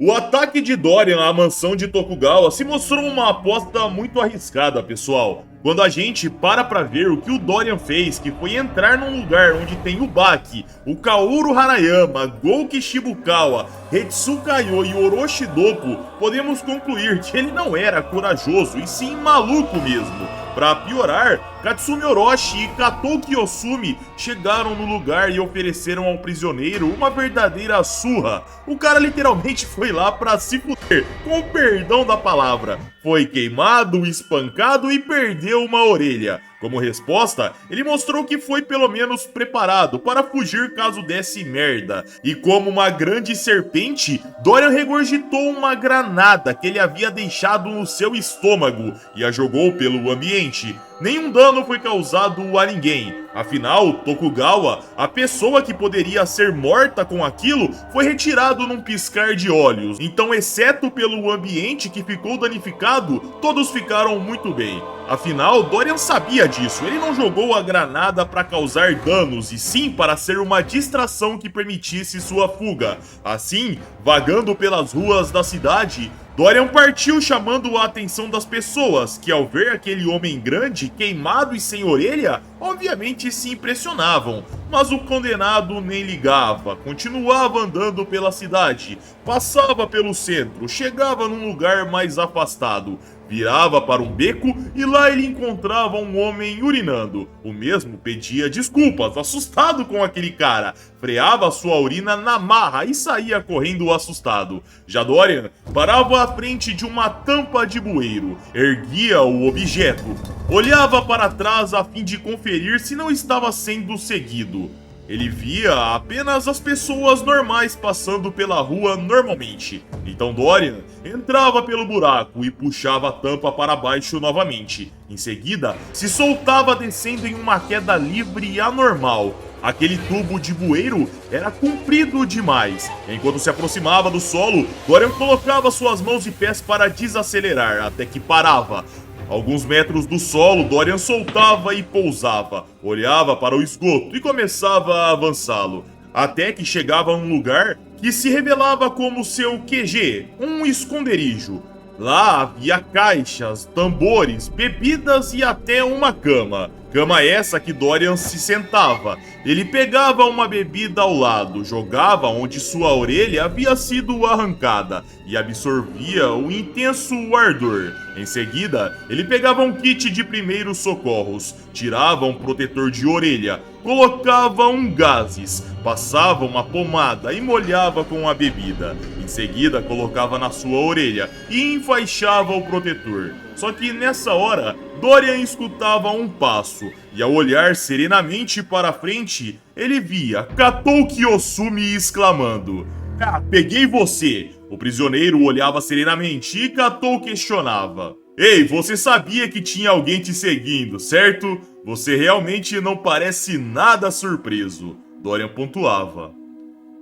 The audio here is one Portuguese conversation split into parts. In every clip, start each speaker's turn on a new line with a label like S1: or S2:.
S1: O ataque de Dorian à mansão de Tokugawa se mostrou uma aposta muito arriscada, pessoal. Quando a gente para pra ver o que o Dorian fez, que foi entrar num lugar onde tem o Baki, o Kaoru Hanayama, Gouki Shibukawa, Hetsu Kaiô e Orochi Doppo, podemos concluir que ele não era corajoso e sim maluco mesmo. Pra piorar, Katsumi Orochi e Katou Kiyosumi chegaram no lugar e ofereceram ao prisioneiro uma verdadeira surra. O cara literalmente foi lá pra se fuder, com o perdão da palavra. Foi queimado, espancado e perdeu uma orelha. Como resposta, ele mostrou que foi pelo menos preparado para fugir caso desse merda. E como uma grande serpente, Dorian regurgitou uma granada que ele havia deixado no seu estômago e a jogou pelo ambiente. Nenhum dano foi causado a ninguém. Afinal, Tokugawa, a pessoa que poderia ser morta com aquilo, foi retirado num piscar de olhos. Então, exceto pelo ambiente que ficou danificado, todos ficaram muito bem. Afinal, Dorian sabia disso, ele não jogou a granada para causar danos, e sim para ser uma distração que permitisse sua fuga. Assim, vagando pelas ruas da cidade, Dorian partiu chamando a atenção das pessoas, que ao ver aquele homem grande, queimado e sem orelha, obviamente se impressionavam. Mas o condenado nem ligava, continuava andando pela cidade, passava pelo centro, chegava num lugar mais afastado, virava para um beco e lá ele encontrava um homem urinando. O mesmo pedia desculpas, assustado com aquele cara, freava sua urina na marra e saía correndo assustado. Já Dorian parava à frente de uma tampa de bueiro, erguia o objeto, olhava para trás a fim de conferir se não estava sendo seguido. Ele via apenas as pessoas normais passando pela rua normalmente. Então Dorian entrava pelo buraco e puxava a tampa para baixo novamente. Em seguida, se soltava descendo em uma queda livre e anormal. Aquele tubo de bueiro era comprido demais. Enquanto se aproximava do solo, Dorian colocava suas mãos e pés para desacelerar, até que parava. Alguns metros do solo, Dorian soltava e pousava, olhava para o esgoto e começava a avançá-lo, até que chegava a um lugar que se revelava como seu QG, um esconderijo. Lá havia caixas, tambores, bebidas e até uma cama. Cama essa que Dorian se sentava. Ele pegava uma bebida ao lado, jogava onde sua orelha havia sido arrancada e absorvia o intenso ardor. Em seguida, ele pegava um kit de primeiros socorros, tirava um protetor de orelha, colocava um gases, passava uma pomada e molhava com a bebida. Em seguida, colocava na sua orelha e enfaixava o protetor. Só que nessa hora, Dorian escutava um passo, e ao olhar serenamente para frente, ele via Katou Kiyosumi exclamando: "Ah, peguei você!" O prisioneiro olhava serenamente e Katou questionava: "Ei, você sabia que tinha alguém te seguindo, certo? Você realmente não parece nada surpreso." Dorian pontuava: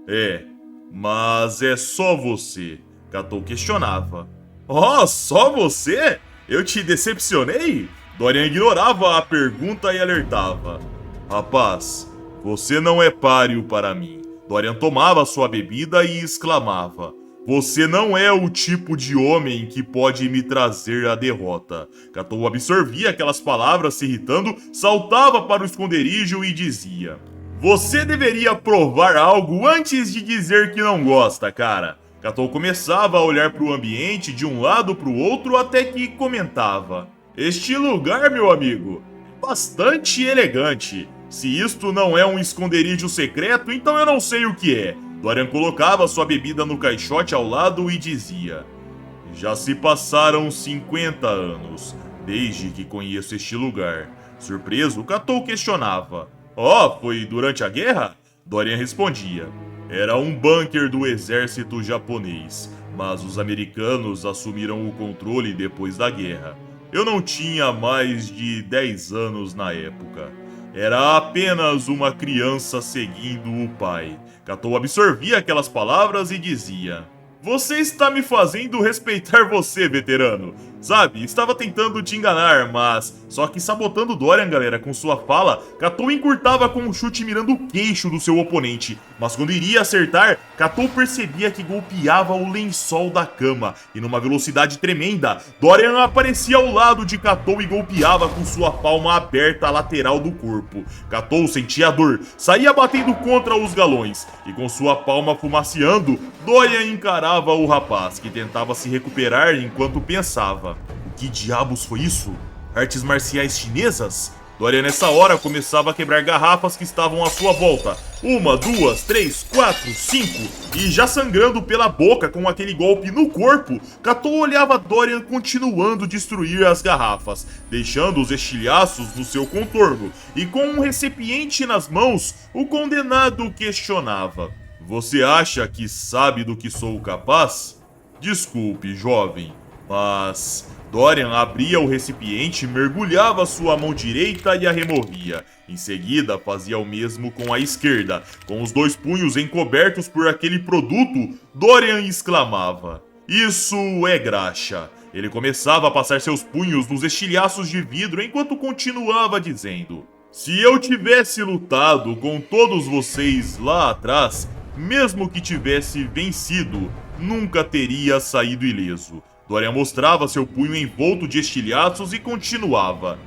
S1: "É, mas é só você." Katou questionava: "Oh, só você? Eu te decepcionei?" Dorian ignorava a pergunta e alertava: "Rapaz, você não é páreo para mim." Dorian tomava sua bebida e exclamava: "Você não é o tipo de homem que pode me trazer a derrota." Katou absorvia aquelas palavras se irritando, saltava para o esconderijo e dizia: "Você deveria provar algo antes de dizer que não gosta, cara." Katou começava a olhar para o ambiente de um lado para o outro até que comentava: "Este lugar, meu amigo, é bastante elegante. Se isto não é um esconderijo secreto, então eu não sei o que é." Dorian colocava sua bebida no caixote ao lado e dizia: "Já se passaram 50 anos desde que conheço este lugar." Surpreso, Katou questionava: "Oh, foi durante a guerra?" Dorian respondia: "Era um bunker do exército japonês, mas os americanos assumiram o controle depois da guerra. Eu não tinha mais de 10 anos na época. Era apenas uma criança seguindo o pai." Katou absorvia aquelas palavras e dizia: "Você está me fazendo respeitar você, veterano." Sabe, estava tentando te enganar, mas... Só que sabotando Dorian, galera, com sua fala, Katou encurtava com um chute mirando o queixo do seu oponente. Mas quando iria acertar, Katou percebia que golpeava o lençol da cama. E numa velocidade tremenda, Dorian aparecia ao lado de Katou e golpeava com sua palma aberta a lateral do corpo. Katou sentia a dor, saía batendo contra os galões. E com sua palma fumaciando, Dorian encarava o rapaz, que tentava se recuperar enquanto pensava. O que diabos foi isso? Artes marciais chinesas? Dorian nessa hora começava a quebrar garrafas que estavam à sua volta. 1, 2, 3, 4, 5. E já sangrando pela boca com aquele golpe no corpo, Katou olhava Dorian continuando a destruir as garrafas, deixando os estilhaços no seu contorno. E com um recipiente nas mãos, o condenado questionava. Você acha que sabe do que sou capaz? Desculpe, jovem, mas... Dorian abria o recipiente, mergulhava sua mão direita e a removia. Em seguida, fazia o mesmo com a esquerda. Com os dois punhos encobertos por aquele produto, Dorian exclamava: Isso é graxa. Ele começava a passar seus punhos nos estilhaços de vidro enquanto continuava dizendo: Se eu tivesse lutado com todos vocês lá atrás, mesmo que tivesse vencido, nunca teria saído ileso. Dorian mostrava seu punho envolto de estilhaços e continuava.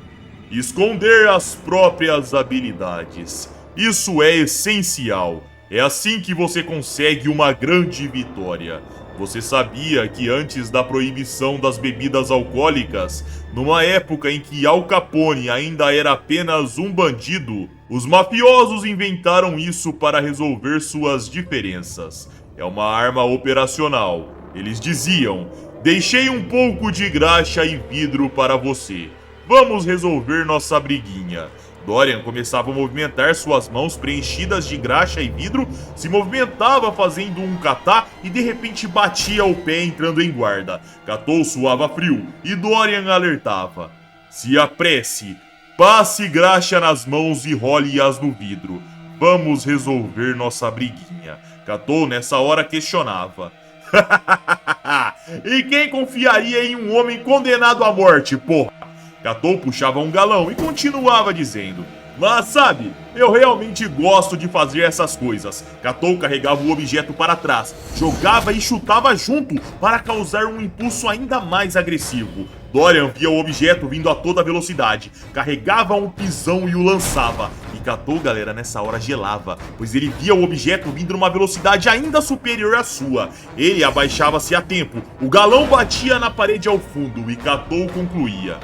S1: Esconder as próprias habilidades. Isso é essencial. É assim que você consegue uma grande vitória. Você sabia que antes da proibição das bebidas alcoólicas, numa época em que Al Capone ainda era apenas um bandido, os mafiosos inventaram isso para resolver suas diferenças. É uma arma operacional. Eles diziam: Deixei um pouco de graxa e vidro para você. Vamos resolver nossa briguinha. Dorian começava a movimentar suas mãos preenchidas de graxa e vidro, se movimentava fazendo um kata e de repente batia o pé entrando em guarda. Katou suava frio e Dorian alertava. Se apresse, passe graxa nas mãos e role-as no vidro. Vamos resolver nossa briguinha. Katou nessa hora questionava. E quem confiaria em um homem condenado à morte, porra? Katou puxava um galão e continuava dizendo. Mas sabe, eu realmente gosto de fazer essas coisas. Katou carregava o objeto para trás, jogava e chutava junto para causar um impulso ainda mais agressivo. Dorian via o objeto vindo a toda velocidade, carregava um pisão e o lançava. E Katou, galera, nessa hora gelava, pois ele via o objeto vindo numa velocidade ainda superior à sua. Ele abaixava-se a tempo, o galão batia na parede ao fundo e Katou concluía.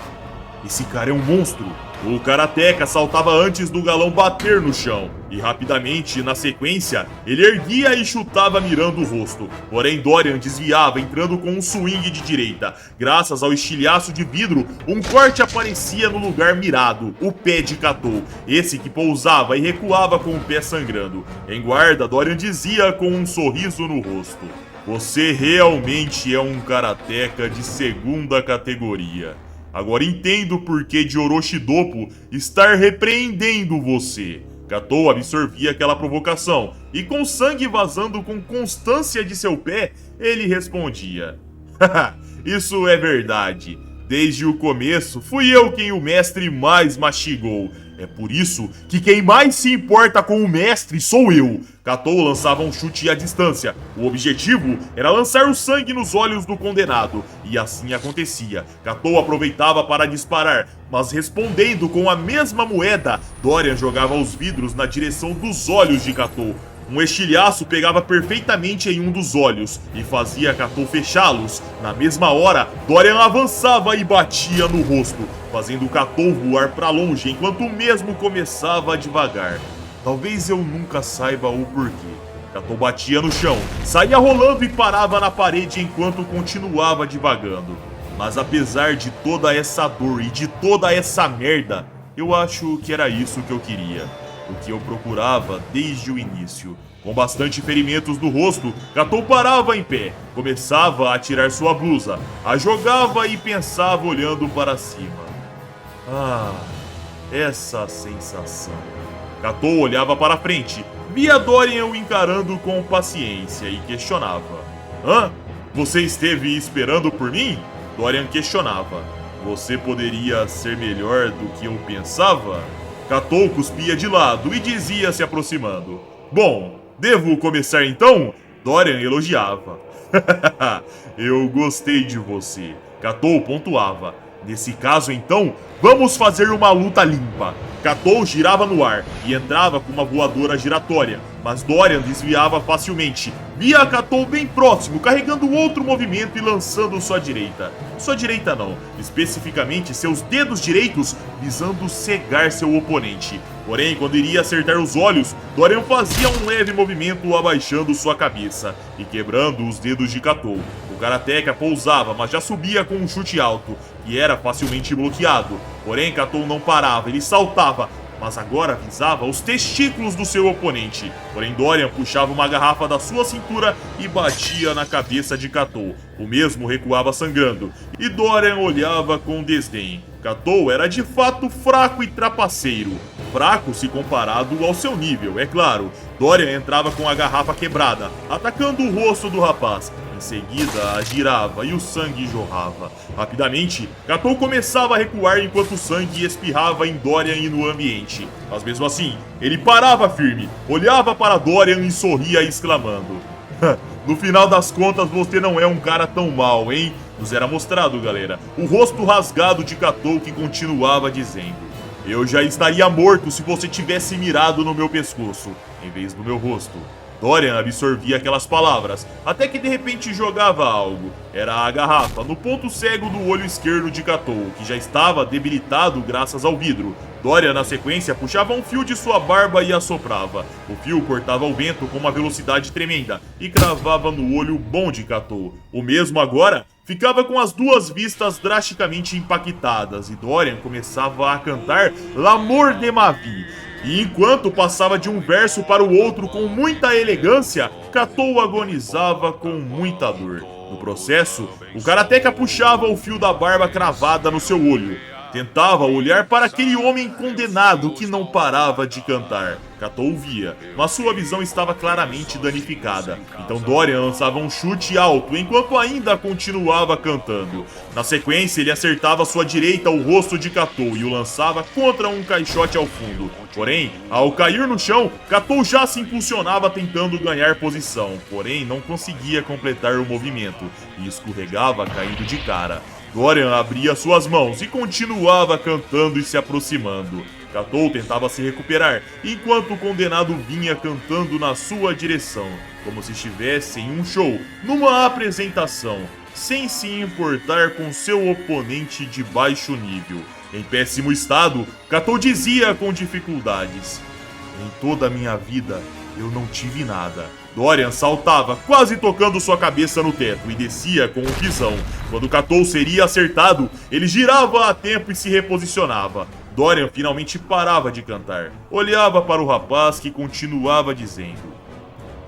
S1: Esse cara é um monstro. O karateca saltava antes do galão bater no chão, e rapidamente, na sequência, ele erguia e chutava mirando o rosto. Porém, Dorian desviava, entrando com um swing de direita. Graças ao estilhaço de vidro, um corte aparecia no lugar mirado, o pé de Katou, esse que pousava e recuava com o pé sangrando. Em guarda, Dorian dizia com um sorriso no rosto: Você realmente é um karateca de segunda categoria. Agora entendo o porquê de Orochidopo estar repreendendo você. Katou absorvia aquela provocação, e com sangue vazando com constância de seu pé, ele respondia. Haha, isso é verdade. Desde o começo, fui eu quem o mestre mais mastigou. É por isso que quem mais se importa com o mestre sou eu. Katou lançava um chute à distância. O objetivo era lançar o sangue nos olhos do condenado. E assim acontecia. Katou aproveitava para disparar, mas respondendo com a mesma moeda, Dorian jogava os vidros na direção dos olhos de Katou. Um estilhaço pegava perfeitamente em um dos olhos e fazia Katou fechá-los. Na mesma hora, Dorian avançava e batia no rosto, fazendo Katou voar para longe enquanto o mesmo começava devagar. Talvez eu nunca saiba o porquê. Katou batia no chão, saía rolando e parava na parede enquanto continuava divagando. Mas apesar de toda essa dor e de toda essa merda, eu acho que era isso que eu queria. O que eu procurava desde o início. Com bastante ferimentos no rosto, Katou parava em pé, começava a tirar sua blusa, a jogava e pensava olhando para cima. Ah, essa sensação. Katou olhava para frente, via Dorian o encarando com paciência e questionava. Hã? Você esteve esperando por mim? Dorian questionava. Você poderia ser melhor do que eu pensava? Katou cuspia de lado e dizia se aproximando. Bom, devo começar então? Dorian elogiava. Eu gostei de você. Katou pontuava. Nesse caso então, vamos fazer uma luta limpa. Katou girava no ar e entrava com uma voadora giratória, mas Dorian desviava facilmente. Via Katou bem próximo, carregando outro movimento e lançando sua direita. Sua direita não, especificamente seus dedos direitos, visando cegar seu oponente. Porém, quando iria acertar os olhos, Dorian fazia um leve movimento abaixando sua cabeça e quebrando os dedos de Katou. O Karateka pousava, mas já subia com um chute alto, que era facilmente bloqueado. Porém, Katou não parava, ele saltava, mas agora visava os testículos do seu oponente. Porém, Dorian puxava uma garrafa da sua cintura e batia na cabeça de Katou. O mesmo recuava sangrando, e Dorian olhava com desdém. Katou era de fato fraco e trapaceiro. Fraco se comparado ao seu nível, é claro. Dorian entrava com a garrafa quebrada, atacando o rosto do rapaz. Em seguida, a girava e o sangue jorrava. Rapidamente, Katou começava a recuar enquanto o sangue espirrava em Dorian e no ambiente. Mas mesmo assim, ele parava firme, olhava para Dorian e sorria exclamando. No final das contas, você não é um cara tão mal, hein? Nos era mostrado, galera, o rosto rasgado de Katou que continuava dizendo. Eu já estaria morto se você tivesse mirado no meu pescoço, em vez do meu rosto. Dorian absorvia aquelas palavras, até que de repente jogava algo. Era a garrafa no ponto cego do olho esquerdo de Katou, que já estava debilitado graças ao vidro. Dorian, na sequência, puxava um fio de sua barba e assoprava. O fio cortava o vento com uma velocidade tremenda e cravava no olho bom de Katou. O mesmo agora ficava com as duas vistas drasticamente impactadas e Dorian começava a cantar L'amour de ma vie. E enquanto passava de um verso para o outro com muita elegância, Katou agonizava com muita dor. No processo, o Karateka puxava o fio da barba cravada no seu olho. Tentava olhar para aquele homem condenado que não parava de cantar. Katou via, mas sua visão estava claramente danificada. Então Dorian lançava um chute alto enquanto ainda continuava cantando. Na sequência, ele acertava sua direita ao rosto de Katou e o lançava contra um caixote ao fundo. Porém, ao cair no chão, Katou já se impulsionava tentando ganhar posição, porém não conseguia completar o movimento e escorregava caindo de cara. Dorian abria suas mãos e continuava cantando e se aproximando. Katou tentava se recuperar, enquanto o condenado vinha cantando na sua direção, como se estivesse em um show, numa apresentação, sem se importar com seu oponente de baixo nível. Em péssimo estado, Katou dizia com dificuldades: em toda a minha vida, eu não tive nada. Dorian saltava, quase tocando sua cabeça no teto, e descia com um pisão. Quando Katou seria acertado, ele girava a tempo e se reposicionava. Dorian finalmente parava de cantar. Olhava para o rapaz que continuava dizendo: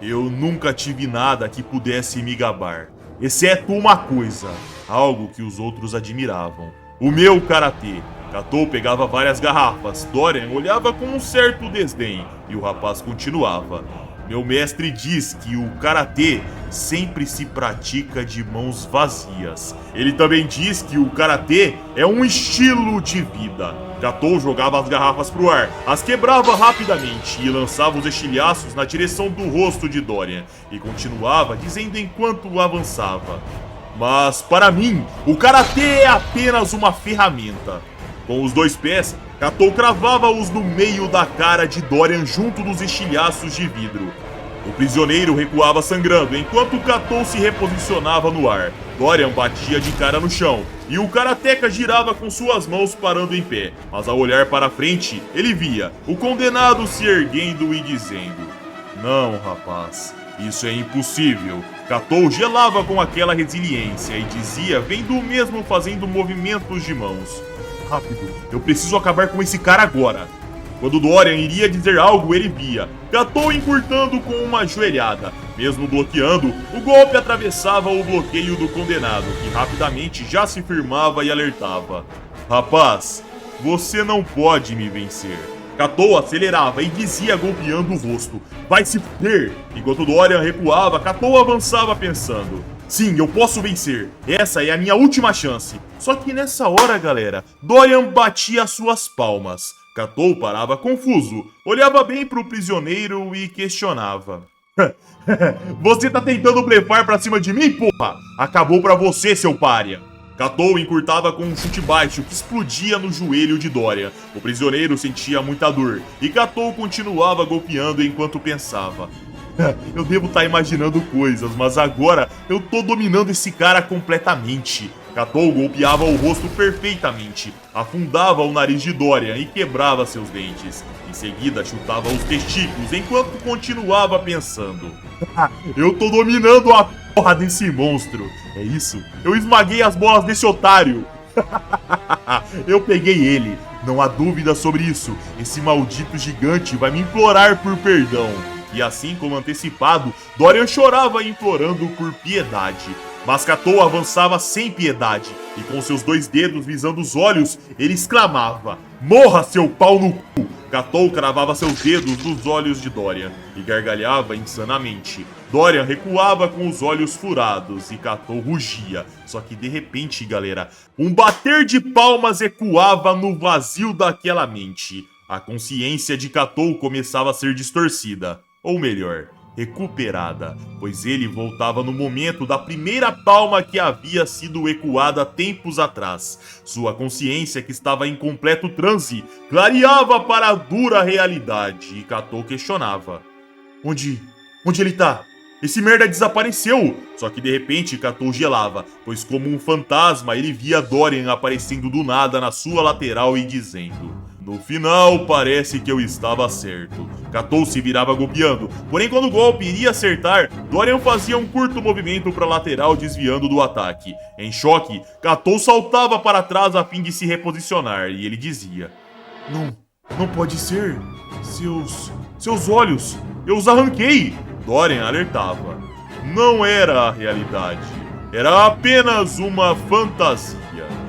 S1: eu nunca tive nada que pudesse me gabar, exceto uma coisa, algo que os outros admiravam: o meu karatê. Katou pegava várias garrafas, Dorian olhava com um certo desdém, e o rapaz continuava: meu mestre diz que o karatê sempre se pratica de mãos vazias. Ele também diz que o karatê é um estilo de vida. Katou jogava as garrafas pro ar, as quebrava rapidamente e lançava os estilhaços na direção do rosto de Dorian. E continuava dizendo enquanto avançava: mas para mim, o karatê é apenas uma ferramenta. Com os dois pés, Katou cravava-os no meio da cara de Dorian junto dos estilhaços de vidro. O prisioneiro recuava sangrando, enquanto Katou se reposicionava no ar. Dorian batia de cara no chão, e o Karateka girava com suas mãos parando em pé. Mas ao olhar para frente, ele via o condenado se erguendo e dizendo: não, rapaz, isso é impossível. Katou gelava com aquela resiliência e dizia, vendo o mesmo fazendo movimentos de mãos: rápido, eu preciso acabar com esse cara agora. Quando Dorian iria dizer algo, ele via Katou encurtando com uma joelhada. Mesmo bloqueando, o golpe atravessava o bloqueio do condenado, que rapidamente já se firmava e alertava: rapaz, você não pode me vencer. Katou acelerava e dizia golpeando o rosto: vai se fuder! Enquanto Dorian recuava, Katou avançava pensando: Sim, eu posso vencer. Essa é a minha última chance. Só que nessa hora, galera, Dorian batia suas palmas. Katou parava confuso, olhava bem pro prisioneiro e questionava. Você tá tentando blefar pra cima de mim, porra? Acabou pra você, seu pária. Katou encurtava com um chute baixo que explodia no joelho de Dorian. O prisioneiro sentia muita dor e Katou continuava golpeando enquanto pensava. Eu devo estar imaginando coisas, mas agora eu tô dominando esse cara completamente. Katou golpeava o rosto perfeitamente, afundava o nariz de Dorian e quebrava seus dentes. Em seguida chutava os testículos enquanto continuava pensando. Eu tô dominando a porra desse monstro. É isso? Eu esmaguei as bolas desse otário. Eu peguei ele. Não há dúvida sobre isso. Esse maldito gigante vai me implorar por perdão. E assim como antecipado, Dorian chorava implorando por piedade. Mas Katou avançava sem piedade, e com seus 2 dedos visando os olhos, ele exclamava: Morra, seu pau no cu! Katou cravava seus dedos nos olhos de Dorian, e gargalhava insanamente. Dorian recuava com os olhos furados, e Katou rugia. Só que de repente, galera, um bater de palmas ecoava no vazio daquela mente. A consciência de Katou começava a ser distorcida. Ou melhor, recuperada, pois ele voltava no momento da primeira palma que havia sido ecoada tempos atrás. Sua consciência, que estava em completo transe, clareava para a dura realidade e Katou questionava. Onde ele tá? Esse merda desapareceu! Só que de repente Katou gelava, pois como um fantasma ele via Dorian aparecendo do nada na sua lateral e dizendo... No final, parece que eu estava certo. Katou se virava golpeando, porém quando o golpe iria acertar, Dorian fazia um curto movimento para a lateral desviando do ataque. Em choque, Katou saltava para trás a fim de se reposicionar e ele dizia: Não pode ser. Seus olhos, eu os arranquei. Dorian alertava. Não era a realidade, era apenas uma fantasia.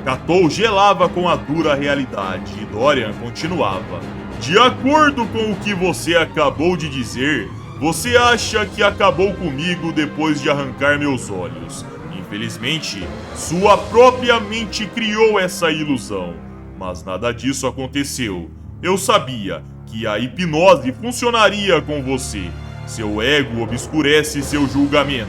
S1: Katou gelava com a dura realidade e Dorian continuava. De acordo com o que você acabou de dizer, você acha que acabou comigo depois de arrancar meus olhos. Infelizmente, sua própria mente criou essa ilusão. Mas nada disso aconteceu. Eu sabia que a hipnose funcionaria com você. Seu ego obscurece seu julgamento.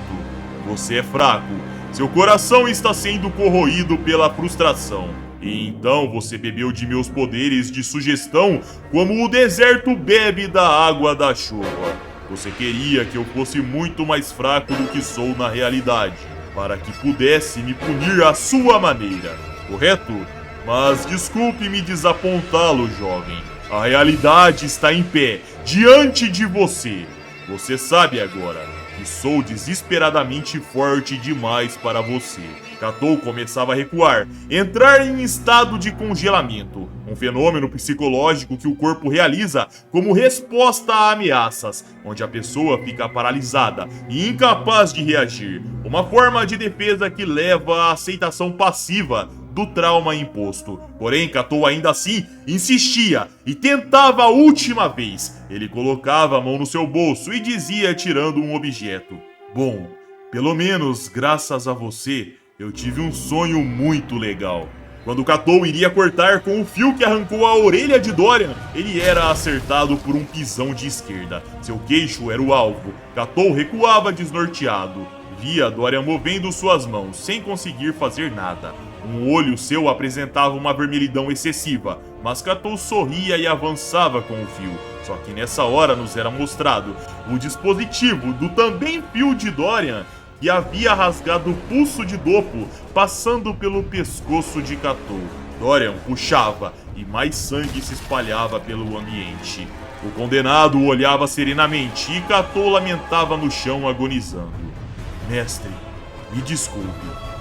S1: Você é fraco. Seu coração está sendo corroído pela frustração. E então você bebeu de meus poderes de sugestão como o deserto bebe da água da chuva. Você queria que eu fosse muito mais fraco do que sou na realidade, para que pudesse me punir à sua maneira, correto? Mas desculpe me desapontá-lo, jovem. A realidade está em pé, diante de você. Você sabe agora que sou desesperadamente forte demais para você. Katou começava a recuar, entrar em estado de congelamento, um fenômeno psicológico que o corpo realiza como resposta a ameaças, onde a pessoa fica paralisada e incapaz de reagir, uma forma de defesa que leva à aceitação passiva do trauma imposto. Porém, Katou ainda assim insistia e tentava a última vez. Ele colocava a mão no seu bolso e dizia tirando um objeto: Bom, pelo menos graças a você, eu tive um sonho muito legal. Quando Katou iria cortar com o fio que arrancou a orelha de Dorian, ele era acertado por um pisão de esquerda. Seu queixo era o alvo. Katou recuava desnorteado. Via Dorian movendo suas mãos, sem conseguir fazer nada. Um olho seu apresentava uma vermelhidão excessiva, mas Katou sorria e avançava com o fio. Só que nessa hora nos era mostrado o dispositivo do também fio de Dorian, que havia rasgado o pulso de Dopo, passando pelo pescoço de Katou. Dorian puxava e mais sangue se espalhava pelo ambiente. O condenado o olhava serenamente e Katou lamentava no chão agonizando. Mestre, me desculpe.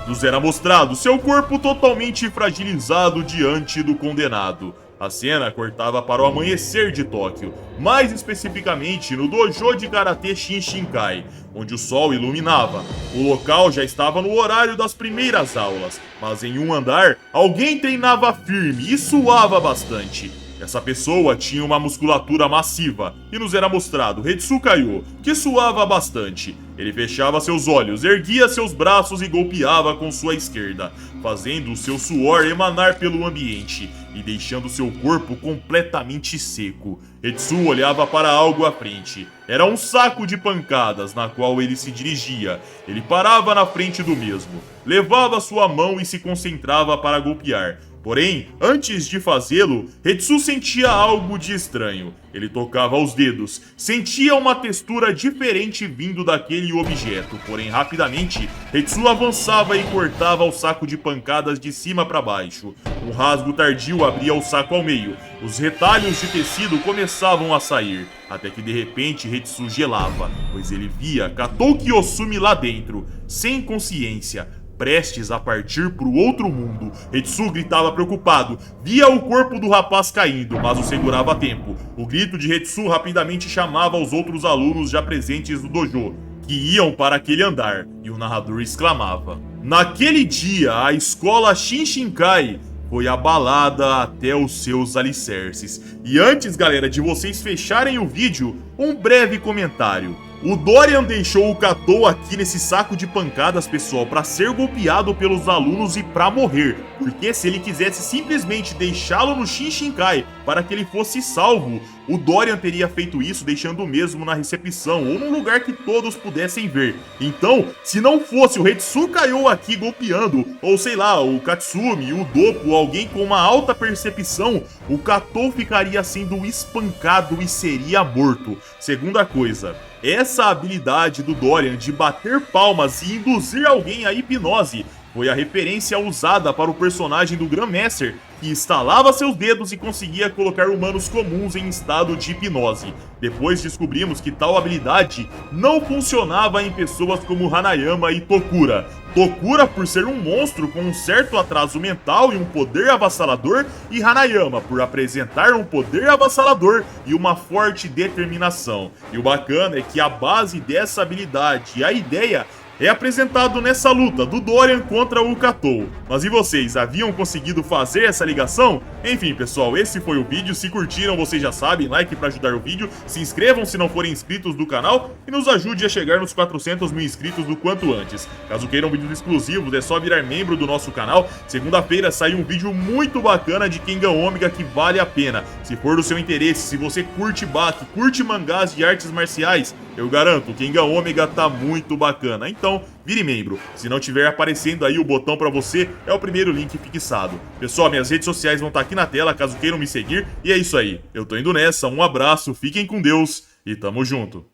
S1: Nos era mostrado seu corpo totalmente fragilizado diante do condenado. A cena cortava para o amanhecer de Tóquio, mais especificamente no dojo de Karatê Shinshinkai, onde o sol iluminava. O local já estava no horário das primeiras aulas, mas em um andar, alguém treinava firme e suava bastante. Essa pessoa tinha uma musculatura massiva e nos era mostrado Hetsu Kaiô, que suava bastante. Ele fechava seus olhos, erguia seus braços e golpeava com sua esquerda, fazendo o seu suor emanar pelo ambiente e deixando seu corpo completamente seco. Hetsu olhava para algo à frente. Era um saco de pancadas na qual ele se dirigia. Ele parava na frente do mesmo, levava sua mão e se concentrava para golpear. Porém, antes de fazê-lo, Hetsu sentia algo de estranho. Ele tocava os dedos, sentia uma textura diferente vindo daquele objeto, porém rapidamente, Hetsu avançava e cortava o saco de pancadas de cima para baixo. Um rasgo tardio abria o saco ao meio, os retalhos de tecido começavam a sair, até que de repente Hetsu gelava, pois ele via Katou Kiyosumi lá dentro, sem consciência, prestes a partir para o outro mundo. Hetsu gritava preocupado, via o corpo do rapaz caindo, mas o segurava a tempo. O grito de Hetsu rapidamente chamava os outros alunos já presentes no dojo, que iam para aquele andar, e o narrador exclamava: naquele dia, a escola Shinshinkai foi abalada até os seus alicerces. E antes, galera, de vocês fecharem o vídeo, um breve comentário. O Dorian deixou o Katou aqui nesse saco de pancadas, pessoal, para ser golpeado pelos alunos e para morrer. Porque se ele quisesse simplesmente deixá-lo no Shinshinkai para que ele fosse salvo, o Dorian teria feito isso deixando o mesmo na recepção ou num lugar que todos pudessem ver. Então, se não fosse o Hetsu Kaiô aqui golpeando, ou sei lá, o Katsumi, o Doppo, alguém com uma alta percepção, o Katou ficaria sendo espancado e seria morto. Segunda coisa, essa habilidade do Dorian de bater palmas e induzir alguém à hipnose foi a referência usada para o personagem do Grandmaster, que estalava seus dedos e conseguia colocar humanos comuns em estado de hipnose. Depois descobrimos que tal habilidade não funcionava em pessoas como Hanayama e Tokura. Tokura por ser um monstro com um certo atraso mental e um poder avassalador, e Hanayama por apresentar um poder avassalador e uma forte determinação. E o bacana é que a base dessa habilidade e a ideia é apresentado nessa luta do Dorian contra o Katou. Mas e vocês, haviam conseguido fazer essa ligação? Enfim, pessoal, esse foi o vídeo. Se curtiram, vocês já sabem, like para ajudar o vídeo, se inscrevam se não forem inscritos do canal e nos ajude a chegar nos 400 mil inscritos do quanto antes. Caso queiram vídeos exclusivos, é só virar membro do nosso canal. Segunda-feira sai um vídeo muito bacana de Kengan Omega que vale a pena. Se for do seu interesse, se você curte Baki, curte mangás de artes marciais, eu garanto, Kengan Omega tá muito bacana. Então, vire membro. Se não tiver aparecendo aí o botão pra você, é o primeiro link fixado. Pessoal, minhas redes sociais vão estar aqui na tela, caso queiram me seguir. E é isso aí. Eu tô indo nessa, um abraço, fiquem com Deus e tamo junto.